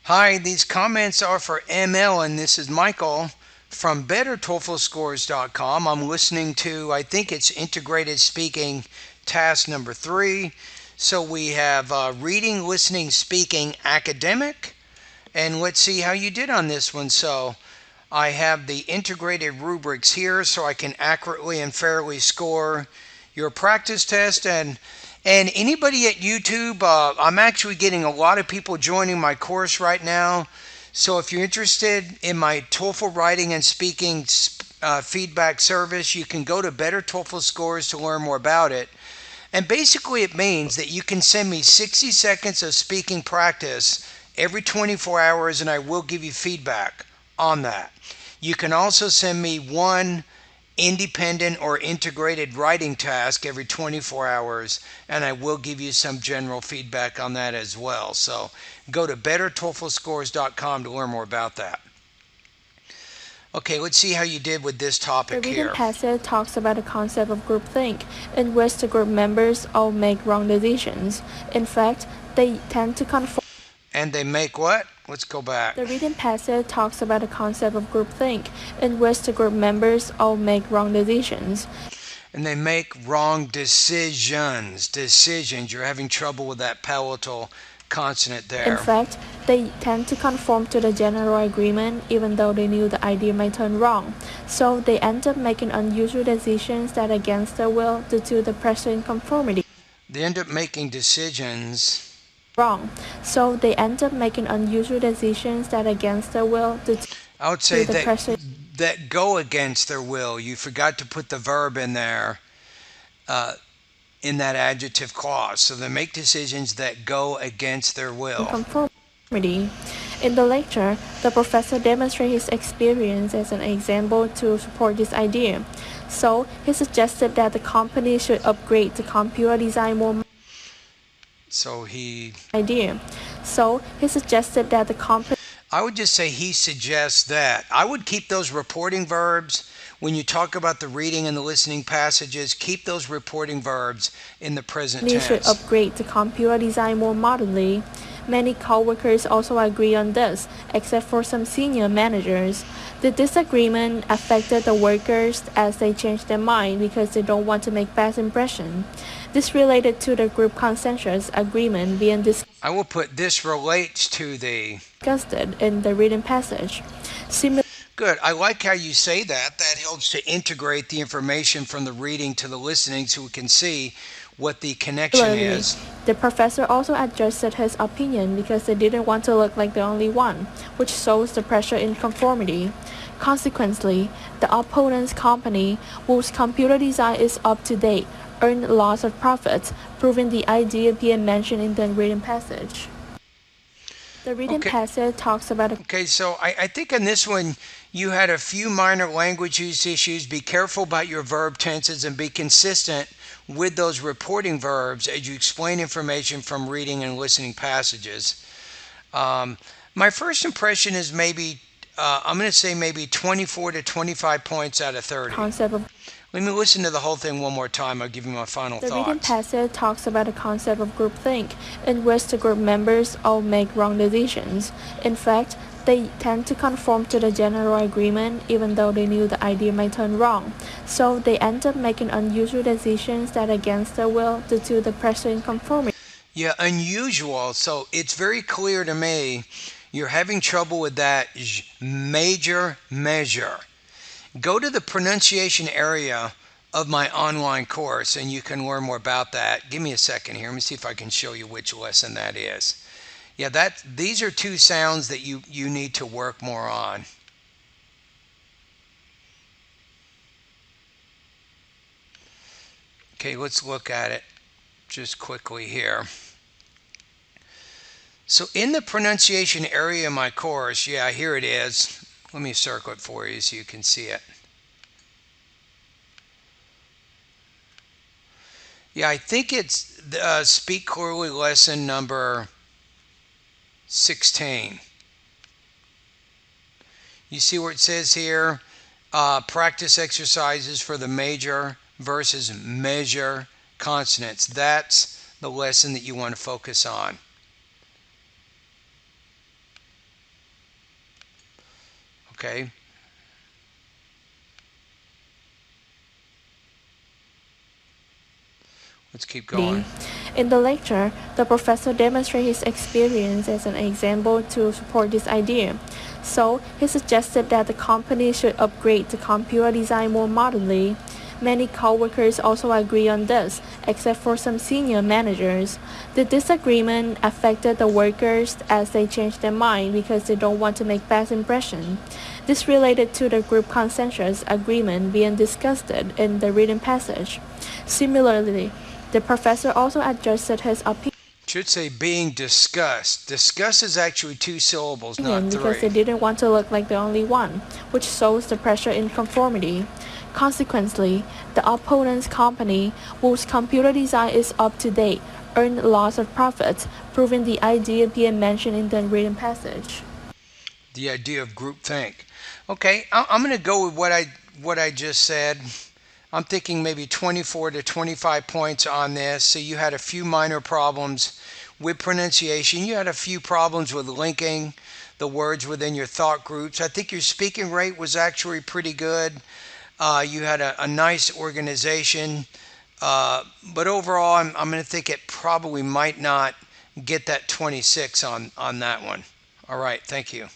Hi, these comments are for ML, and this is Michael from BetterTOEFLScores.com. I'm listening to, I think it's integrated speaking task number 3. So we have reading, listening, speaking, academic, and let's see how you did on this one. So I have the integrated rubrics here so I can accurately and fairly score your practice test. And anybody at YouTube, I'm actually getting a lot of people joining my course right now. So if you're interested in my TOEFL writing and speaking feedback service, you can go to Better TOEFL Scores to learn more about it. And basically it means that you can send me 60 seconds of speaking practice every 24 hours and I will give you feedback on that. You can also send me one independent or integrated writing task every 24 hours and I will give you some general feedback on that as well. So go to bettertoeflscores.com to learn more about that. Okay, let's see how you did with this The topic reading here. passage talks about the concept of groupthink, in which the group members all make wrong decisions. In fact, they tend to conform. And they make what? Let's go back. The reading passage talks about the concept of groupthink, in which the group members all make wrong decisions. And they make wrong decisions. Decisions. You're having trouble with that palatal consonant In there. fact, they tend to conform to the general agreement even though they knew the idea might turn wrong. So they end up making unusual decisions that are against their will due to the pressure in conformity. They end up making decisions. Wrong. So they end up making unusual decisions that are against their will due I would to say the pressure. that go against their will. You forgot to put the verb in there in that adjective clause. So they make decisions that go against their will. Conformity. In the lecture, the professor demonstrated his experience as an example to support this idea. So he suggested that the company should upgrade the computer design more So he idea. So he suggested that the company I would just say he suggests that. I would keep those reporting verbs when you talk about the reading and the listening passages, keep those reporting verbs in the present should tense. upgrade the computer design more modernly. Many coworkers also agree on this, except for some senior managers. The disagreement affected the workers as they changed their mind because they don't want to make bad impression. This related to the group consensus agreement being I will put this relates to the discussed in the reading passage. Good. I like how you say that. That helps to integrate the information from the reading to the listening so we can see what the connection Similarly, is. the professor also adjusted his opinion because they didn't want to look like the only one, which shows the pressure in conformity. Consequently, the opponent's company, whose computer design is up to date, earned lots of profits, proving the idea being mentioned in the reading passage. The reading Okay. passage talks about a Okay, so I think in this one you had a few minor language use issues. Be careful about your verb tenses and be consistent with those reporting verbs as you explain information from reading and listening passages. Um, my first impression is maybe, I'm going to say maybe 24 to 25 points out of 30. concept of Let me listen to the whole thing one more time. I'll give you my final The reading thoughts. passage talks about the concept of groupthink, in which the group members all make wrong decisions. In fact, they tend to conform to the general agreement even though they knew the idea might turn wrong. So they end up making unusual decisions that are against their will due to the pressure in conformity. Yeah, unusual. So it's very clear to me you're having trouble with that major measure. Go to the pronunciation area of my online course and you can learn more about that. Give me a second here. Let me see if I can show you which lesson that is. Yeah, these are two sounds that you need to work more on. Okay, let's look at it just quickly here. So in the pronunciation area of my course, yeah, here it is. Let me circle it for you so you can see it. Yeah, I think it's Speak Clearly lesson number 16. You see where it says here, practice exercises for the major versus measure consonants. That's the lesson that you want to focus on. Okay. Let's keep going. In the lecture, the professor demonstrated his experience as an example to support this idea. So, he suggested that the company should upgrade the computer design more modernly. Many co-workers also agree on this, except for some senior managers. The disagreement affected the workers as they changed their mind because they don't want to make bad impression. This related to the group consensus agreement being discussed in the written passage. Similarly, the professor also adjusted his opinion Should say being discussed. Discuss is actually two syllables, not because they three. didn't want to look like the only one, which shows the pressure in conformity. Consequently, the opponent's company, whose computer design is up to date, earned lots of profits, proving the idea being mentioned in the written passage. The idea of groupthink. Okay, I'm going to go with what I just said. I'm thinking maybe 24 to 25 points on this. So you had a few minor problems with pronunciation. You had a few problems with linking the words within your thought groups. I think your speaking rate was actually pretty good. You had a nice organization. But overall, I'm going to think it probably might not get that 26 on that one. All right, thank you.